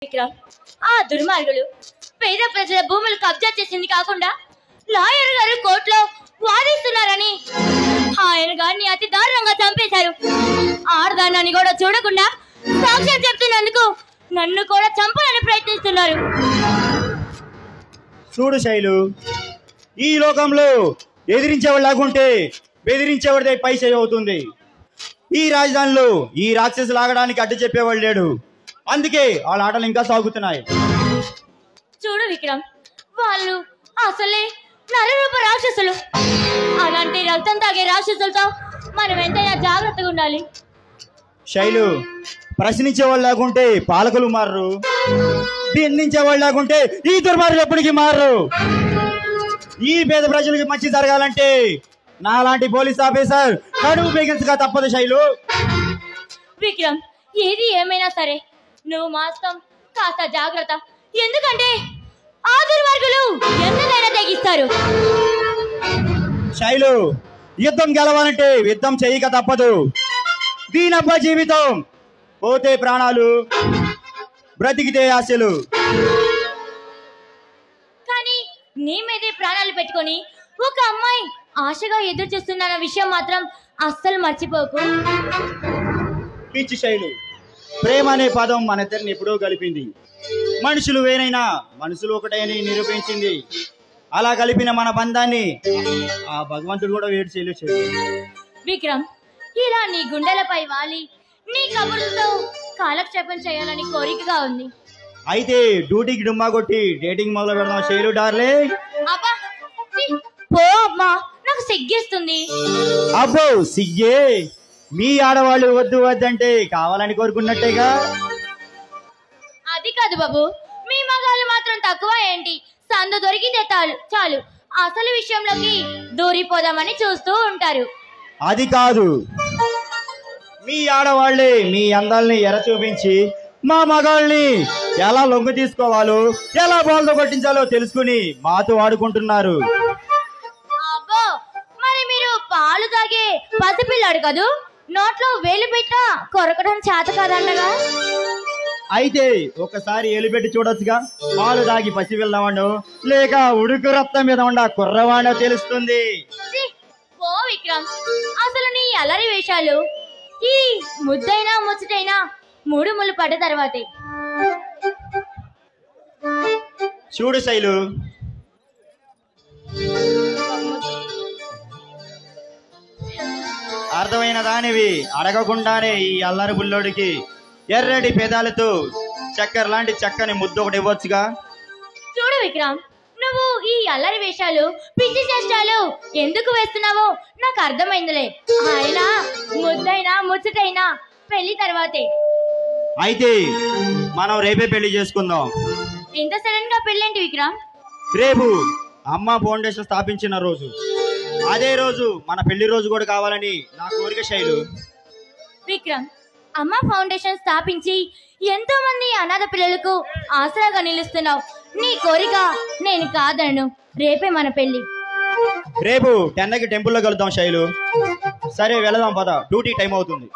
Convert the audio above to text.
విక్రమ్, ఆ దుర్మార్గులు పేద ప్రజల భూములు కబ్జా చేసింది కాకుండా లాయర్ గారు కోర్టులో వాదిస్తున్నారని ఆయన గారిని అతి దారుణంగా చంపేశారు. ఆడదాన్ని కూడా చూడకుండా సాక్ష్యం చెప్తున్నందుకు నన్ను కూడా చంపాలని ప్రయత్నిస్తున్నారు. చూడు శైలు, ఈ లోకంలో ఎదిరించేవాడు లాగుంటే బెదిరించేవాడిదే పై చేయి అవుతుంది. ఈ రాజధానిలో ఈ రాక్షసులు ఆగడానికి అడ్డు చెప్పేవాడు లేడు. అందుకే వాళ్ళ ఆటలు ఇంకా సాగుతున్నాయి. చూడు విక్రమ్, వాళ్ళు అసలే నరరూప రాక్షసులు. అలాంటి రక్తం తాగే రాక్షసులతో మనం ఎంతైనా జాగ్రత్తగా ఉండాలి. శైలు, ప్రశ్నించేవాళ్ళు లాగుంటే పాలకులు మారరు, నిందించేవాళ్ళు లాగుంటే ఈ దుర్మార్గులు ఎప్పటికీ మారరు. ఈ పేద ప్రజలకి మంచి జరగాలంటే నాలాంటి పోలీస్ ఆఫీసర్ కడుపు బిగించగా తప్పదు శైలు. విక్రమ్, ఏది ఏమైనా సరే నువ్వు మాత్రం కాస్త జాగ్రత్త. ఎందుకంటే ఆ దుర్మార్గులు ఎంతైనా తెగిస్తారు. శైలు, యుద్ధం గెలవాలంటే యుద్ధం చేయక తప్పదు. దీనబ్బ జీవితం, పోతే ప్రాణాలు, బ్రతికితే ఆశలు. కానీ నీ మీదే ప్రాణాలు పెట్టుకొని ఒక అమ్మాయి ఆశగా ఎదురు చూస్తున్న విషయం మాత్రం అస్సలు మర్చిపోకు. పిచ్చి శైలు, ప్రేమ అనే పదం మన ఇద్దరిని ఎప్పుడో కలిపింది. మనుషులు వేరైనా మనసులు ఒకటని నిరూపించింది. అలా కలిపిన మన బంధాన్ని ఆ భగవంతుడు కూడా వేరు చేయలేదు. విక్రమ్, ఇలా నీ గుండెలపై వాలి నీ కబుర్లతో కాలక్షేపం చేయాలని కోరికగా ఉంది. అయితే డ్యూటీకి డుమ్మా కొట్టి డేటింగ్ మొదలు పెడదాం శైలు డార్లే. అబ్బా పో అమ్మా, నాకు సిగ్గేస్తుంది. అబ్బో సిగ్గే, మీ ఆడవాళ్ళు వద్దు వద్దంటే కావాలని కోరుకున్నట్టేగా. అది కాదు బాబు, మీ మగాళ్ళు మాత్రం తక్కువ ఏంటి? సందు దొరికితే చాలు అసలు విషయంలోకి దూరిపోదామని చూస్తూ ఉంటారు. అది కాదు, మీ ఆడవాళ్లే మీ అందాల్ని ఎర చూపించి మా మగాళ్ళని ఎలా లొంగ తీసుకోవాలో, ఎలా బాల్తో కొట్టించాలో తెలుసుకుని మాతో ఆడుకుంటున్నారు. అబ్బో, మరి మీరు పాలు తాగే పసిపిల్లాడు కదూ, నోట్లో వేలు పెట్టా కొరకడం చేత కాదన్నగా. అయితే ఒకసారి ఎలిపెట్టి చూడొచ్చుగా. పాలు తాగి పసి వెళ్దామండో లేక ఉడుకు రక్తం మీద ఉండ కుర్రవాడో తెలుస్తుంది. ఓ విక్రమ్, అసలు నీ అల్లరి వేషాలు ఈ ముద్దైనా ముచ్చటైనా మూడు ముళ్ళు పడ్డ తర్వాతే. చూడు శైలు, అర్థమైన దానివి అడగకుండానే ఈ అల్లరి బుల్లోడికి ఎర్రటి పేదాలతో చక్కెర లాంటి చక్కని ముద్దు ఒకటి ఇవ్వచ్చుగా. చూడు విక్రమ్, నువ్వు ఈ అల్లరి వేషాలు పిచ్చి చేష్టాలు ఎందుకు వేస్తున్నావో నాకు అర్థమైందిలే. ఆయన ముద్దైనా ముచ్చటైనా పెళ్లి తర్వాతే. అయితే మనం రేపే పెళ్లి చేసుకుందాం. ఇంత సడన్ గా పెళ్ళేంటి విక్రమ్? రేపు అమ్మ ఫౌండేషన్ స్థాపించిన రోజు. అదే రోజు మన పెళ్లి రోజు కూడా కావాలని నా కోరిక శైలు. విక్రమ్, అమ్మ ఫౌండేషన్ స్థాపించి ఎంతో మంది అనాథ పిల్లలకు ఆసరాగా నిలుస్తున్నావు. నీ కోరిక నేను కాదను. రేపే మన పెళ్లి. రేపు 10కి టెంపుల్లో కలుద్దాం శైలు. సరే వెళదాం పద, డ్యూటీ టైం అవుతుంది.